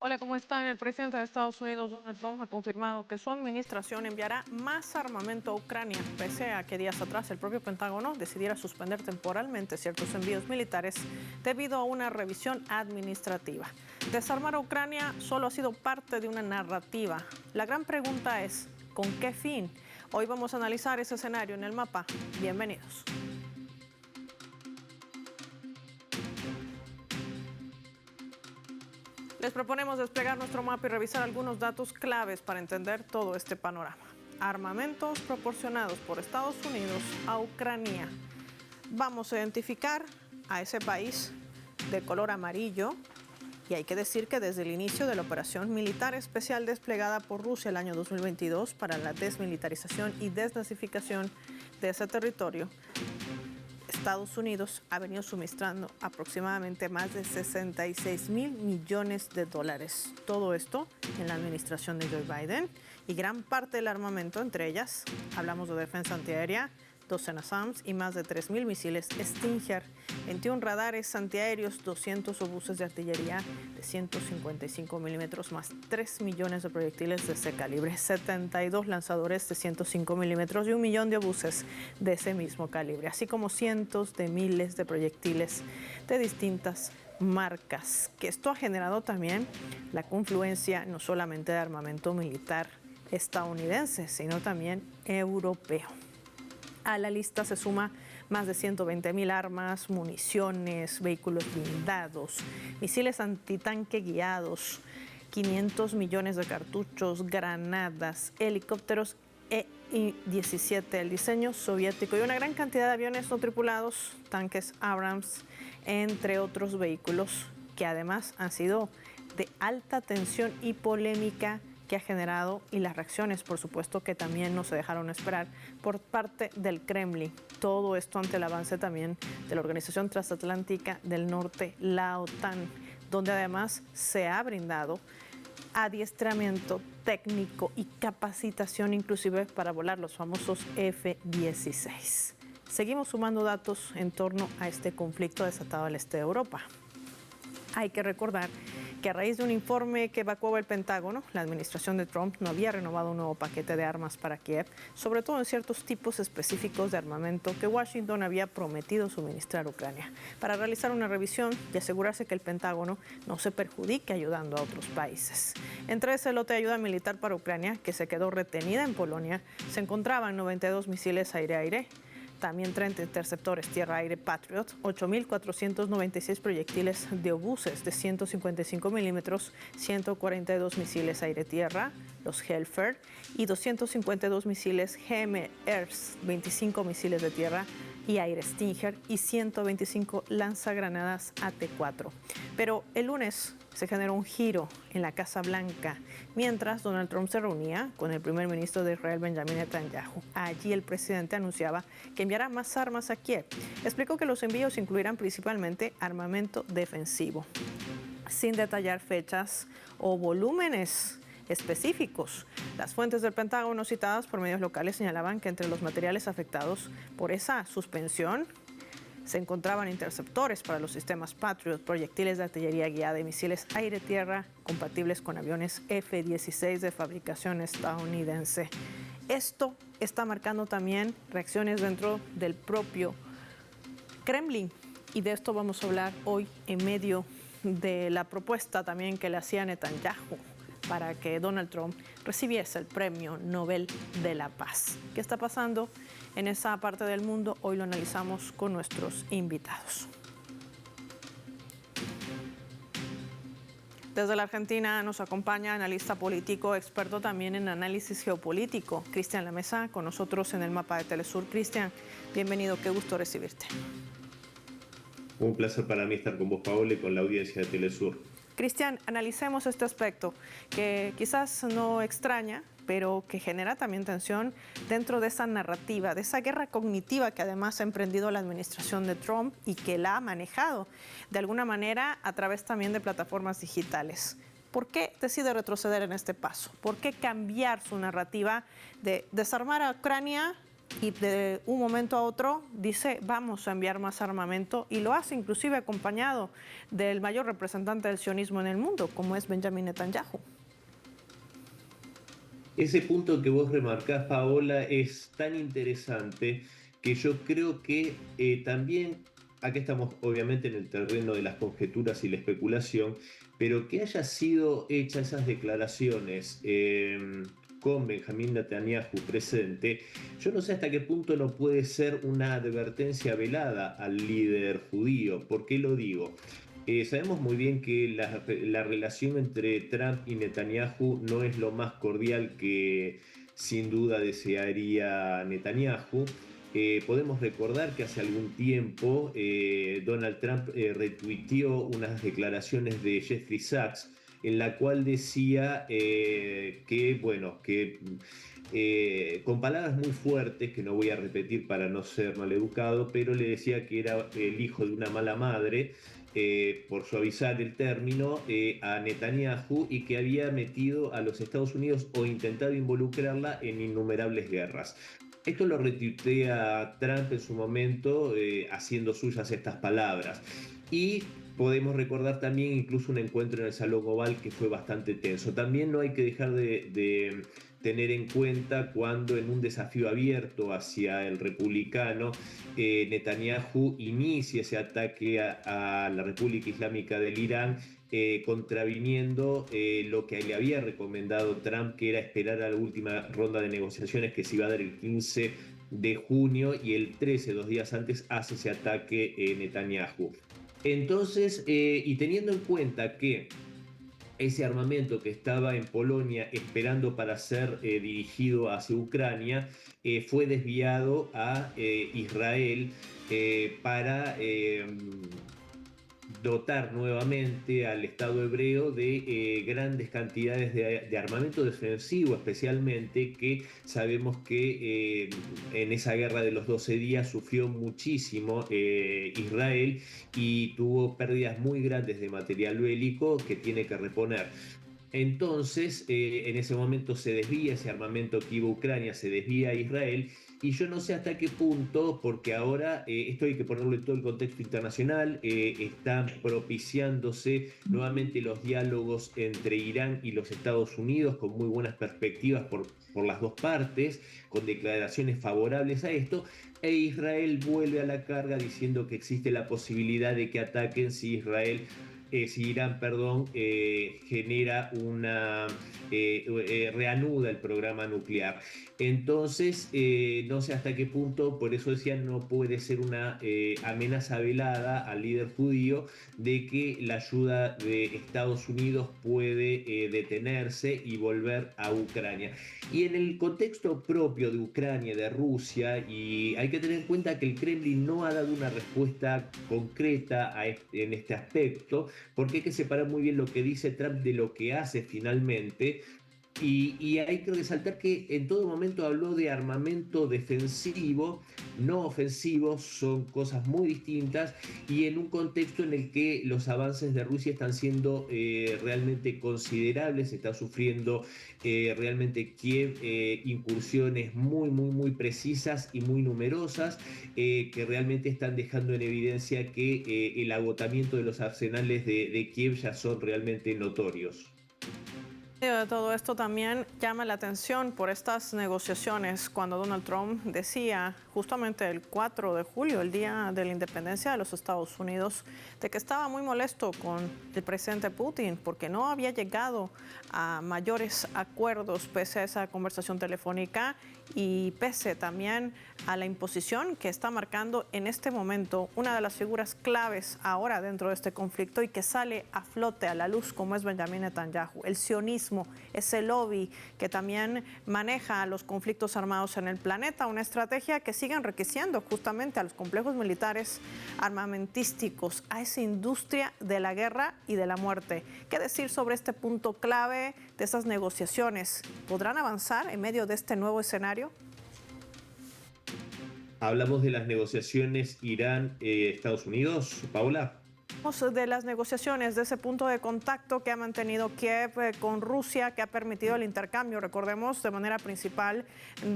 Hola, ¿cómo están? El presidente de Estados Unidos, Donald Trump, ha confirmado que su administración enviará más armamento a Ucrania, pese a que días atrás el propio Pentágono decidiera suspender temporalmente ciertos envíos militares debido a una revisión administrativa. Desarmar a Ucrania solo ha sido parte de una narrativa. La gran pregunta es, ¿con qué fin? Hoy vamos a analizar ese escenario en el mapa. Bienvenidos. Les proponemos desplegar nuestro mapa y revisar algunos datos claves para entender todo este panorama. Armamentos proporcionados por Estados Unidos a Ucrania. Vamos a identificar a ese país de color amarillo, y hay que decir que desde el inicio de la operación militar especial desplegada por Rusia el año 2022 para la desmilitarización y desnazificación de ese territorio, Estados Unidos ha venido suministrando aproximadamente más de 66,000 millones de dólares. Todo esto en la administración de Joe Biden, y gran parte del armamento, entre ellas, hablamos de defensa antiaérea, 12 NASAMS y más de 3,000 misiles Stinger, 21 radares antiaéreos, 200 obuses de artillería de 155 milímetros, más 3 millones de proyectiles de ese calibre, 72 lanzadores de 105 milímetros y 1 millón de obuses de ese mismo calibre, así como cientos de miles de proyectiles de distintas marcas. Que esto ha generado también la confluencia no solamente de armamento militar estadounidense, sino también europeo. A la lista se suma más de 120,000 armas, municiones, vehículos blindados, misiles antitanque guiados, 500 millones de cartuchos, granadas, helicópteros E-17, el diseño soviético, y una gran cantidad de aviones no tripulados, tanques Abrams, entre otros vehículos que además han sido de alta tensión y polémica que ha generado, y las reacciones, por supuesto, que también no se dejaron esperar por parte del Kremlin. Todo esto ante el avance también de la Organización Transatlántica del Norte, la OTAN, donde además se ha brindado adiestramiento técnico y capacitación inclusive para volar los famosos F-16. Seguimos sumando datos en torno a este conflicto desatado al este de Europa. Hay que recordar que a raíz de un informe que evacuó el Pentágono, la administración de Trump no había renovado un nuevo paquete de armas para Kiev, sobre todo en ciertos tipos específicos de armamento que Washington había prometido suministrar a Ucrania, para realizar una revisión y asegurarse que el Pentágono no se perjudique ayudando a otros países. Entre ese lote de ayuda militar para Ucrania, que se quedó retenida en Polonia, se encontraban 92 misiles aire-aire, también 30 interceptores tierra-aire Patriot, 8,496 proyectiles de obuses de 155 milímetros, 142 misiles aire-tierra, los Hellfire, y 252 misiles GMERS, 25 misiles de tierra y aire Stinger, y 125 lanzagranadas AT-4. Pero el lunes se generó un giro en la Casa Blanca mientras Donald Trump se reunía con el primer ministro de Israel, Benjamin Netanyahu. Allí el presidente anunciaba que enviará más armas a Kiev. Explicó que los envíos incluirán principalmente armamento defensivo, sin detallar fechas o volúmenes específicos. Las fuentes del Pentágono citadas por medios locales señalaban que entre los materiales afectados por esa suspensión se encontraban interceptores para los sistemas Patriot, proyectiles de artillería guiada y misiles aire-tierra compatibles con aviones F-16 de fabricación estadounidense. Esto está marcando también reacciones dentro del propio Kremlin, y de esto vamos a hablar hoy en medio de la propuesta también que le hacía Netanyahu para que Donald Trump recibiese el Premio Nobel de la Paz. ¿Qué está pasando en esa parte del mundo? Hoy lo analizamos con nuestros invitados. Desde la Argentina nos acompaña analista político, experto también en análisis geopolítico, Cristian Lamesa, con nosotros en el mapa de Telesur. Cristian, bienvenido, qué gusto recibirte. Un placer para mí estar con vos, Paola, y con la audiencia de Telesur. Cristian, analicemos este aspecto que quizás no extraña, pero que genera también tensión dentro de esa narrativa, de esa guerra cognitiva que además ha emprendido la administración de Trump y que la ha manejado de alguna manera a través también de plataformas digitales. ¿Por qué decide retroceder en este paso? ¿Por qué cambiar su narrativa de desarmar a Ucrania y de un momento a otro dice vamos a enviar más armamento y lo hace inclusive acompañado del mayor representante del sionismo en el mundo, como es Benjamin Netanyahu. Ese punto que vos remarcás, Paola, es tan interesante que yo creo que también, acá estamos obviamente en el terreno de las conjeturas y la especulación, pero que haya sido hechas esas declaraciones con Benjamín Netanyahu presente, yo no sé hasta qué punto no puede ser una advertencia velada al líder judío. ¿Por qué lo digo? Sabemos muy bien que la relación entre Trump y Netanyahu no es lo más cordial que sin duda desearía Netanyahu. Podemos recordar que hace algún tiempo Donald Trump retuiteó unas declaraciones de Jeffrey Sachs en la cual decía que con palabras muy fuertes, que no voy a repetir para no ser maleducado, pero le decía que era el hijo de una mala madre, por suavizar el término, a Netanyahu, y que había metido a los Estados Unidos o intentado involucrarla en innumerables guerras. Esto lo retuitea Trump en su momento, haciendo suyas estas palabras. Y podemos recordar también incluso un encuentro en el Salón Oval que fue bastante tenso. También no hay que dejar de tener en cuenta cuando en un desafío abierto hacia el republicano, Netanyahu inicia ese ataque a la República Islámica del Irán, contraviniendo lo que le había recomendado Trump, que era esperar a la última ronda de negociaciones que se iba a dar el 15 de junio, y el 13, 2 días antes, hace ese ataque Netanyahu. Entonces, y teniendo en cuenta que ese armamento que estaba en Polonia esperando para ser dirigido hacia Ucrania, fue desviado a Israel para dotar nuevamente al Estado hebreo de grandes cantidades de armamento defensivo, especialmente, que sabemos que en esa guerra de los 12 días sufrió muchísimo Israel y tuvo pérdidas muy grandes de material bélico que tiene que reponer. Entonces, en ese momento se desvía ese armamento que iba a Ucrania, se desvía a Israel, y yo no sé hasta qué punto, porque ahora esto hay que ponerlo en todo el contexto internacional, están propiciándose nuevamente los diálogos entre Irán y los Estados Unidos con muy buenas perspectivas por las dos partes, con declaraciones favorables a esto, e Israel vuelve a la carga diciendo que existe la posibilidad de que ataquen si Irán, genera reanuda el programa nuclear. Entonces, no sé hasta qué punto, por eso decía, no puede ser una amenaza velada al líder judío de que la ayuda de Estados Unidos puede detenerse y volver a Ucrania. Y en el contexto propio de Ucrania, de Rusia, y hay que tener en cuenta que el Kremlin no ha dado una respuesta concreta en este aspecto, porque hay que separar muy bien lo que dice Trump de lo que hace finalmente. Y hay que resaltar que en todo momento habló de armamento defensivo, no ofensivo, son cosas muy distintas, y en un contexto en el que los avances de Rusia están siendo realmente considerables, está sufriendo realmente Kiev incursiones muy precisas y muy numerosas, que realmente están dejando en evidencia que el agotamiento de los arsenales de Kiev ya son realmente notorios. De todo esto también llama la atención por estas negociaciones cuando Donald Trump decía justamente el 4 de julio, el día de la independencia de los Estados Unidos, de que estaba muy molesto con el presidente Putin porque no había llegado a mayores acuerdos pese a esa conversación telefónica y pese también a la imposición que está marcando en este momento una de las figuras claves ahora dentro de este conflicto y que sale a flote, a la luz, como es Benjamin Netanyahu, el sionismo, ese lobby que también maneja los conflictos armados en el planeta, una estrategia que sigue enriqueciendo justamente a los complejos militares armamentísticos, a esa industria de la guerra y de la muerte. ¿Qué decir sobre este punto clave de esas negociaciones? ¿Podrán avanzar en medio de este nuevo escenario? Hablamos de las negociaciones Irán-Estados Unidos, Paula. De las negociaciones, de ese punto de contacto que ha mantenido Kiev con Rusia, que ha permitido el intercambio, recordemos, de manera principal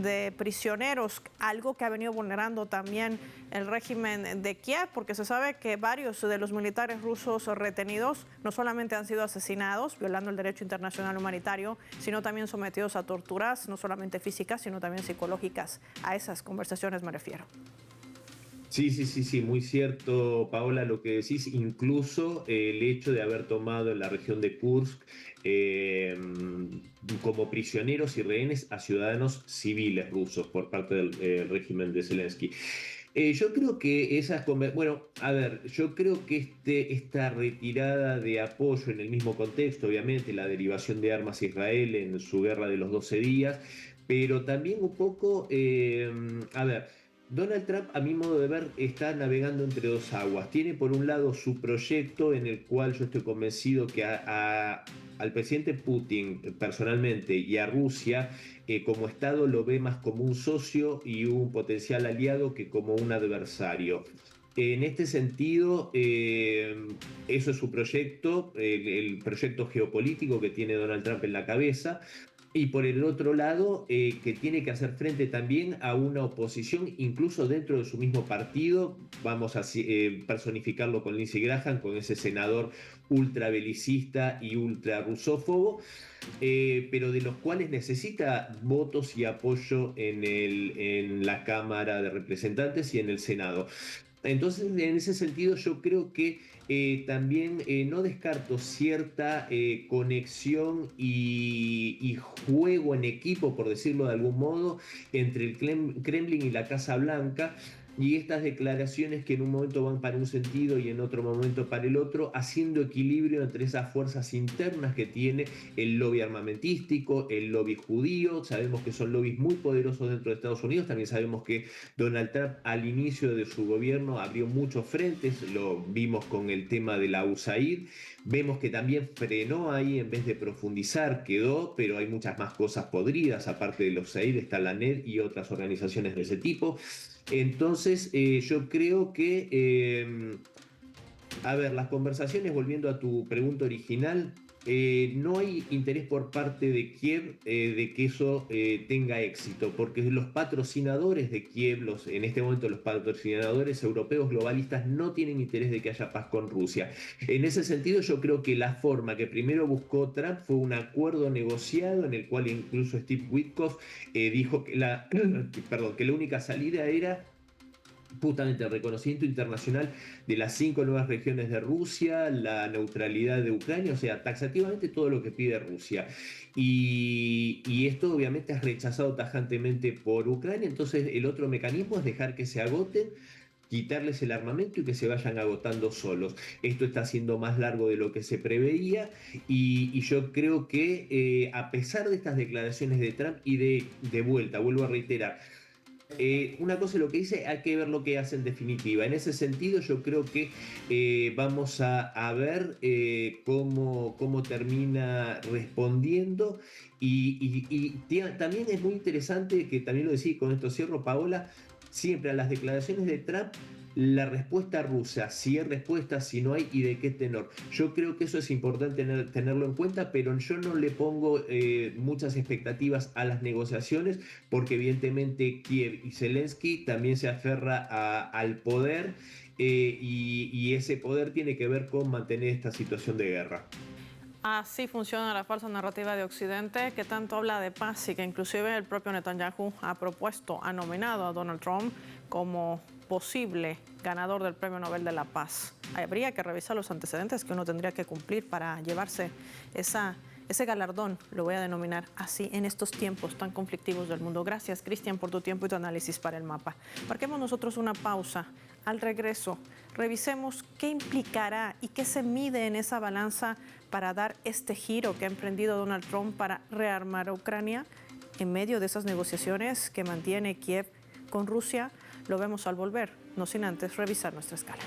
de prisioneros, algo que ha venido vulnerando también el régimen de Kiev, porque se sabe que varios de los militares rusos retenidos no solamente han sido asesinados, violando el derecho internacional humanitario, sino también sometidos a torturas, no solamente físicas, sino también psicológicas. A esas conversaciones me refiero. Sí, muy cierto, Paola, lo que decís, incluso el hecho de haber tomado en la región de Kursk como prisioneros y rehenes a ciudadanos civiles rusos por parte del régimen de Zelensky. Yo creo que bueno, a ver, yo creo que esta retirada de apoyo en el mismo contexto, obviamente, la derivación de armas a Israel en su guerra de los 12 días, pero también un poco, a ver, Donald Trump, a mi modo de ver, está navegando entre dos aguas. Tiene por un lado su proyecto en el cual yo estoy convencido que al presidente Putin personalmente y a Rusia como Estado lo ve más como un socio y un potencial aliado que como un adversario. En este sentido, eso es su proyecto, el proyecto geopolítico que tiene Donald Trump en la cabeza. Y por el otro lado, que tiene que hacer frente también a una oposición, incluso dentro de su mismo partido, vamos a personificarlo con Lindsey Graham, con ese senador ultra belicista y ultra rusófobo, pero de los cuales necesita votos y apoyo en la Cámara de Representantes y en el Senado. Entonces, en ese sentido, yo creo que también no descarto cierta conexión y juego en equipo, por decirlo de algún modo, entre el Kremlin y la Casa Blanca. Y estas declaraciones que en un momento van para un sentido y en otro momento para el otro, haciendo equilibrio entre esas fuerzas internas que tiene el lobby armamentístico, el lobby judío. Sabemos que son lobbies muy poderosos dentro de Estados Unidos. También sabemos que Donald Trump al inicio de su gobierno abrió muchos frentes, lo vimos con el tema de la USAID. Vemos que también frenó ahí en vez de profundizar, quedó, pero hay muchas más cosas podridas. Aparte de los USAID está la NED y otras organizaciones de ese tipo. Entonces, yo creo que, a ver, las conversaciones, volviendo a tu pregunta original, no hay interés por parte de Kiev de que eso tenga éxito, porque los patrocinadores de Kiev, en este momento los patrocinadores europeos globalistas, no tienen interés de que haya paz con Rusia. En ese sentido, yo creo que la forma que primero buscó Trump fue un acuerdo negociado en el cual incluso Steve Witkoff dijo que que la única salida era justamente el reconocimiento internacional de las 5 nuevas regiones de Rusia, la neutralidad de Ucrania, o sea, taxativamente todo lo que pide Rusia. Y esto obviamente es rechazado tajantemente por Ucrania. Entonces el otro mecanismo es dejar que se agoten, quitarles el armamento y que se vayan agotando solos. Esto está siendo más largo de lo que se preveía y yo creo que a pesar de estas declaraciones de Trump y de vuelta, vuelvo a reiterar, una cosa es lo que dice, hay que ver lo que hace en definitiva. En ese sentido, yo creo que vamos a ver cómo termina respondiendo. También es muy interesante, que también lo decía, con esto cierro, Paola, siempre a las declaraciones de Trump, la respuesta rusa, si hay respuesta, si no hay y de qué tenor. Yo creo que eso es importante tenerlo en cuenta, pero yo no le pongo muchas expectativas a las negociaciones, porque evidentemente Kiev y Zelensky también se aferra al poder y ese poder tiene que ver con mantener esta situación de guerra. Así funciona la falsa narrativa de Occidente, que tanto habla de paz y que inclusive el propio Netanyahu ha nominado a Donald Trump como posible ganador del Premio Nobel de la Paz. Habría que revisar los antecedentes que uno tendría que cumplir para llevarse ese galardón, lo voy a denominar así, en estos tiempos tan conflictivos del mundo. Gracias, Cristian, por tu tiempo y tu análisis para el mapa. Marquemos nosotros una pausa. Al regreso, revisemos qué implicará y qué se mide en esa balanza para dar este giro que ha emprendido Donald Trump para rearmar a Ucrania en medio de esas negociaciones que mantiene Kiev con Rusia. Lo vemos al volver, no sin antes revisar nuestra escala.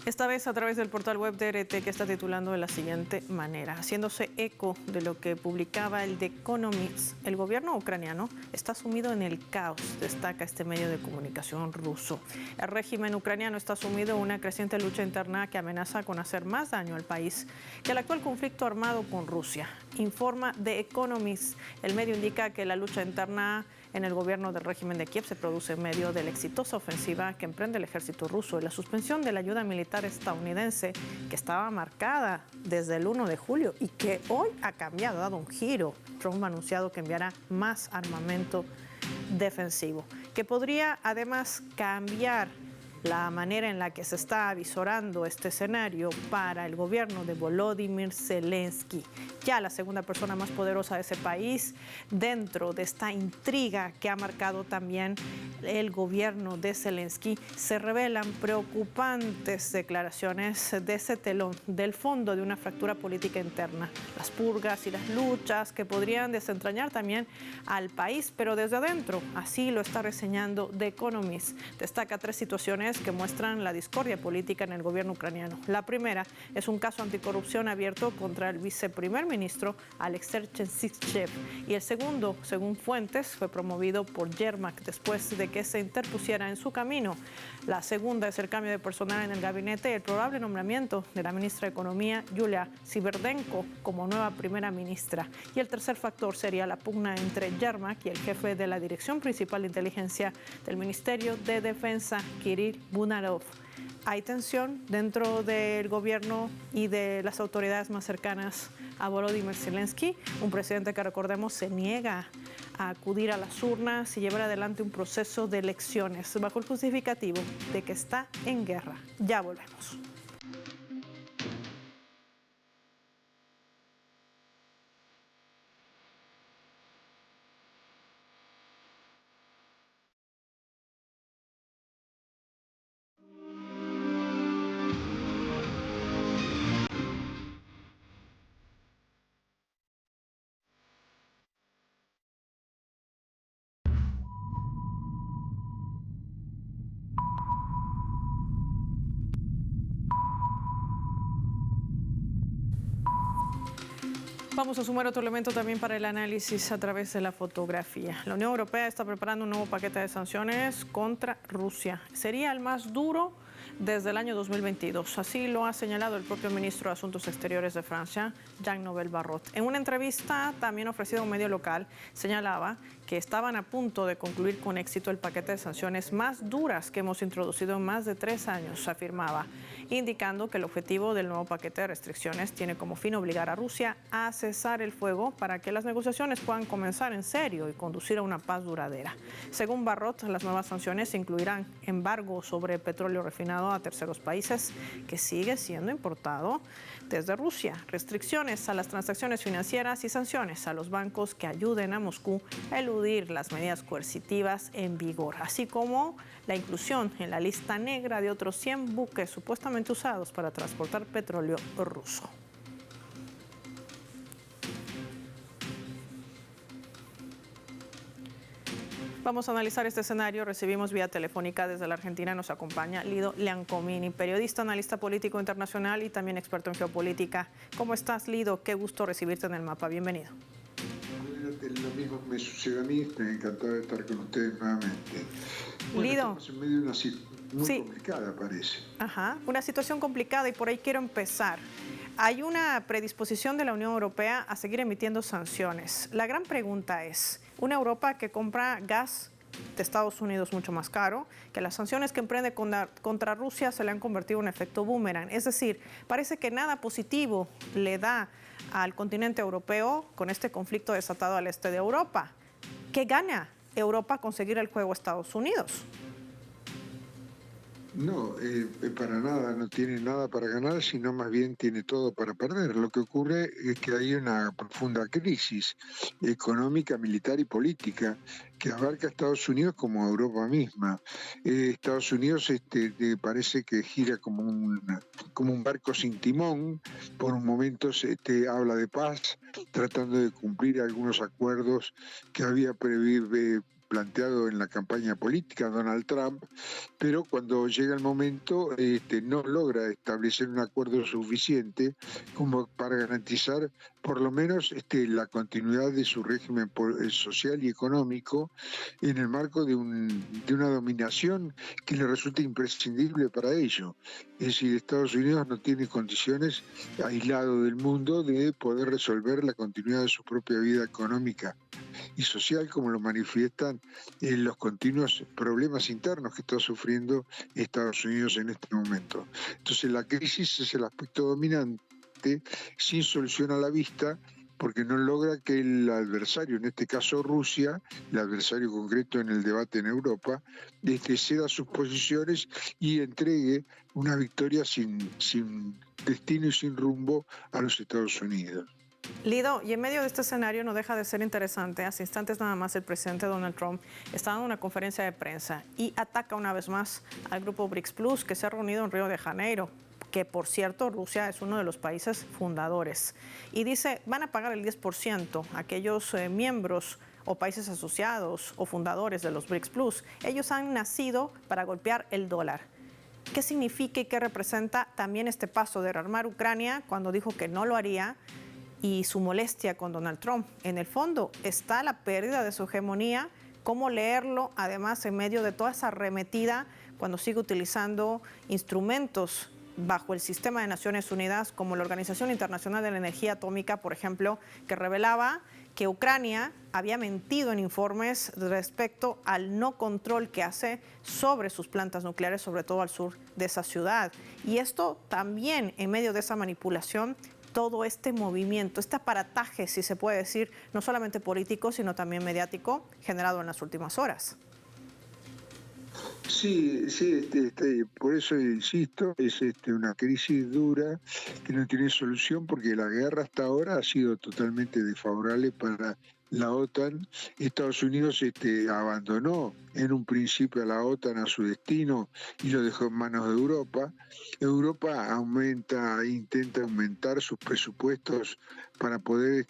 Esta vez a través del portal web de RT, que está titulando de la siguiente manera: haciéndose eco de lo que publicaba el The Economist, el gobierno ucraniano está sumido en el caos, destaca este medio de comunicación ruso. El régimen ucraniano está sumido en una creciente lucha interna que amenaza con hacer más daño al país que el actual conflicto armado con Rusia. Informa The Economist. El medio indica que la lucha interna en el gobierno del régimen de Kiev se produce en medio de la exitosa ofensiva que emprende el ejército ruso y la suspensión de la ayuda militar estadounidense, que estaba marcada desde el 1 de julio y que hoy ha cambiado, ha dado un giro. Trump ha anunciado que enviará más armamento defensivo, que podría además cambiar la manera en la que se está avisorando este escenario para el gobierno de Volodymyr Zelensky, ya la segunda persona más poderosa de ese país, dentro de esta intriga que ha marcado también el gobierno de Zelensky. Se revelan preocupantes declaraciones de ese telón, del fondo de una fractura política interna, las purgas y las luchas que podrían desentrañar también al país, pero desde adentro. Así lo está reseñando The Economist. Destaca 3 situaciones que muestran la discordia política en el gobierno ucraniano. La primera es un caso anticorrupción abierto contra el viceprimer ministro Alexei Chernyshev, y el segundo, según fuentes, fue promovido por Yermak después de que se interpusiera en su camino. La segunda es el cambio de personal en el gabinete y el probable nombramiento de la ministra de Economía, Yulia Sverdenko, como nueva primera ministra. Y el tercer factor sería la pugna entre Yermak y el jefe de la Dirección Principal de Inteligencia del Ministerio de Defensa, Kirill Bunarov. Hay tensión dentro del gobierno y de las autoridades más cercanas a Volodymyr Zelensky, un presidente que, recordemos, se niega a acudir a las urnas y llevar adelante un proceso de elecciones bajo el justificativo de que está en guerra. Ya volvemos. Vamos a sumar otro elemento también para el análisis a través de la fotografía. La Unión Europea está preparando un nuevo paquete de sanciones contra Rusia. Sería el más duro desde el año 2022. Así lo ha señalado el propio ministro de Asuntos Exteriores de Francia, Jean-Noël Barrot. En una entrevista también ofrecida a un medio local, señalaba que estaban a punto de concluir con éxito el paquete de sanciones más duras que hemos introducido en más de 3 años, afirmaba, indicando que el objetivo del nuevo paquete de restricciones tiene como fin obligar a Rusia a cesar el fuego para que las negociaciones puedan comenzar en serio y conducir a una paz duradera. Según Barrot, las nuevas sanciones incluirán embargo sobre petróleo refinado a terceros países, que sigue siendo importado desde Rusia, restricciones a las transacciones financieras y sanciones a los bancos que ayuden a Moscú a eludir las medidas coercitivas en vigor, así como la inclusión en la lista negra de otros 100 buques supuestamente usados para transportar petróleo ruso. Vamos a analizar este escenario. Recibimos vía telefónica desde la Argentina. Nos acompaña Lido Leancomini, periodista, analista político internacional y también experto en geopolítica. ¿Cómo estás, Lido? Qué gusto recibirte en el mapa. Bienvenido. Lo mismo me sucede a mí. Estoy encantado de estar con ustedes nuevamente. Bueno, Lido. Estamos en medio de una situación muy complicada, parece. Ajá, una situación complicada, y por ahí quiero empezar. Hay una predisposición de la Unión Europea a seguir emitiendo sanciones. La gran pregunta es, una Europa que compra gas de Estados Unidos mucho más caro, que las sanciones que emprende contra Rusia se le han convertido en un efecto boomerang. Es decir, parece que nada positivo le da al continente europeo con este conflicto desatado al este de Europa. ¿Qué gana Europa conseguir el juego a Estados Unidos? No, para nada, no tiene nada para ganar, sino más bien tiene todo para perder. Lo que ocurre es que hay una profunda crisis económica, militar y política que abarca a Estados Unidos como a Europa misma. Estados Unidos parece que gira como un barco sin timón. Por momentos habla de paz, tratando de cumplir algunos acuerdos que había planteado en la campaña política Donald Trump, pero cuando llega el momento no logra establecer un acuerdo suficiente como para garantizar por lo menos la continuidad de su régimen social y económico en el marco de una dominación que le resulta imprescindible para ello. Es decir, Estados Unidos no tiene condiciones, aislado del mundo, de poder resolver la continuidad de su propia vida económica y social, como lo manifiestan los continuos problemas internos que está sufriendo Estados Unidos en este momento. Entonces la crisis es el aspecto dominante, sin solución a la vista, porque no logra que el adversario, en este caso Rusia, el adversario concreto en el debate en Europa, ceda sus posiciones y entregue una victoria sin destino y sin rumbo a los Estados Unidos. Lido, y en medio de este escenario no deja de ser interesante, hace instantes nada más el presidente Donald Trump está dando una conferencia de prensa y ataca una vez más al grupo BRICS Plus que se ha reunido en Río de Janeiro, que por cierto Rusia es uno de los países fundadores, y dice van a pagar el 10% aquellos miembros o países asociados o fundadores de los BRICS Plus. Ellos han nacido para golpear el dólar. ¿Qué significa y qué representa también este paso de rearmar Ucrania cuando dijo que no lo haría? Y su molestia con Donald Trump. En el fondo está la pérdida de su hegemonía. ¿Cómo leerlo? Además, en medio de toda esa arremetida, cuando sigue utilizando instrumentos bajo el sistema de Naciones Unidas, como la Organización Internacional de la Energía Atómica, por ejemplo, que revelaba que Ucrania había mentido en informes respecto al no control que hace sobre sus plantas nucleares, sobre todo al sur de esa ciudad. Y esto también, en medio de esa manipulación, todo este movimiento, este aparataje, si se puede decir, no solamente político, sino también mediático, generado en las últimas horas. Sí, por eso insisto, es una crisis dura que no tiene solución porque la guerra hasta ahora ha sido totalmente desfavorable para la OTAN. Estados Unidos abandonó en un principio a la OTAN a su destino y lo dejó en manos de Europa. Europa intenta aumentar sus presupuestos para poder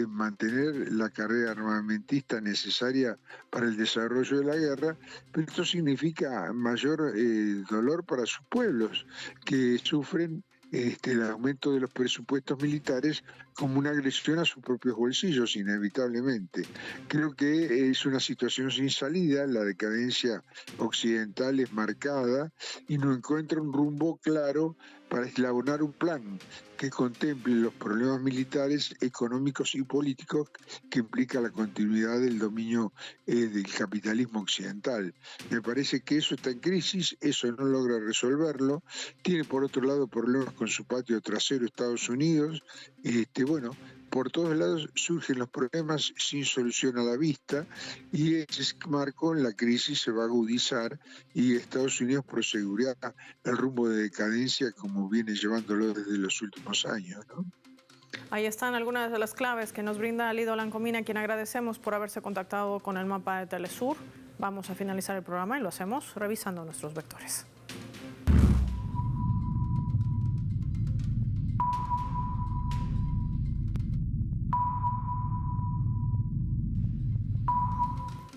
mantener la carrera armamentista necesaria para el desarrollo de la guerra, pero esto significa mayor dolor para sus pueblos que sufren el aumento de los presupuestos militares como una agresión a sus propios bolsillos, inevitablemente. Creo que es una situación sin salida, la decadencia occidental es marcada y no encuentra un rumbo claro para eslabonar un plan que contemple los problemas militares, económicos y políticos que implica la continuidad del dominio del capitalismo occidental. Me parece que eso está en crisis, eso no logra resolverlo. Tiene por otro lado problemas con su patio trasero Estados Unidos. Bueno, por todos lados surgen los problemas sin solución a la vista y ese marco en la crisis se va a agudizar y Estados Unidos proseguirá el rumbo de decadencia como viene llevándolo desde los últimos años, ¿no? Ahí están algunas de las claves que nos brinda Lido Lancomina, a quien agradecemos por haberse contactado con el mapa de Telesur. Vamos a finalizar el programa y lo hacemos revisando nuestros vectores.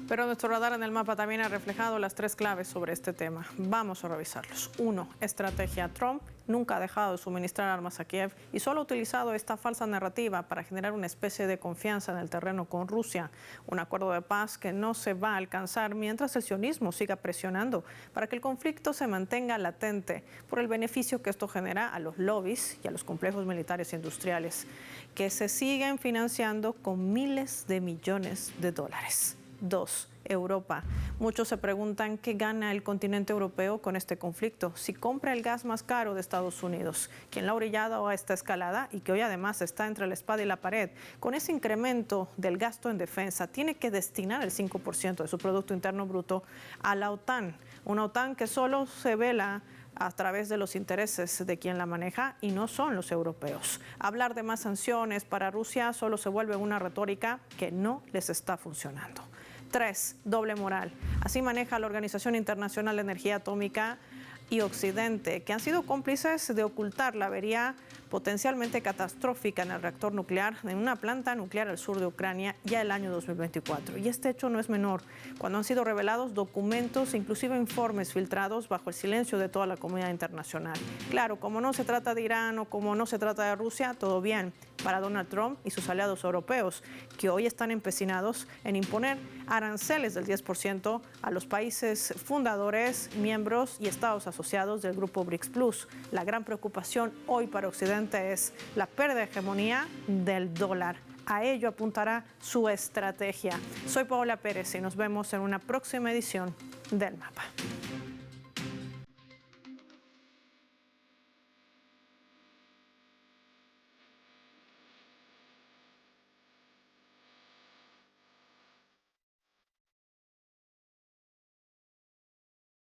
Pero nuestro radar en el mapa también ha reflejado las 3 claves sobre este tema. Vamos a revisarlos. 1. Estrategia. Trump nunca ha dejado de suministrar armas a Kiev y solo ha utilizado esta falsa narrativa para generar una especie de confianza en el terreno con Rusia. Un acuerdo de paz que no se va a alcanzar mientras el sionismo siga presionando para que el conflicto se mantenga latente por el beneficio que esto genera a los lobbies y a los complejos militares e industriales que se siguen financiando con miles de millones de dólares. 2. Europa. Muchos se preguntan qué gana el continente europeo con este conflicto. Si compra el gas más caro de Estados Unidos, quien la ha orillado a esta escalada y que hoy además está entre la espada y la pared, con ese incremento del gasto en defensa, tiene que destinar el 5% de su Producto Interno Bruto a la OTAN. Una OTAN que solo se vela a través de los intereses de quien la maneja y no son los europeos. Hablar de más sanciones para Rusia solo se vuelve una retórica que no les está funcionando. 3. Doble moral. Así maneja la Organización Internacional de Energía Atómica y Occidente, que han sido cómplices de ocultar la avería potencialmente catastrófica en el reactor nuclear en una planta nuclear al sur de Ucrania ya el año 2024. Y este hecho no es menor, cuando han sido revelados documentos, inclusive informes filtrados bajo el silencio de toda la comunidad internacional. Claro, como no se trata de Irán o como no se trata de Rusia, todo bien para Donald Trump y sus aliados europeos, que hoy están empecinados en imponer aranceles del 10% a los países fundadores, miembros y estados asociados del grupo BRICS Plus. La gran preocupación hoy para Occidente es la pérdida de hegemonía del dólar. A ello apuntará su estrategia. Soy Paola Pérez y nos vemos en una próxima edición del Mapa.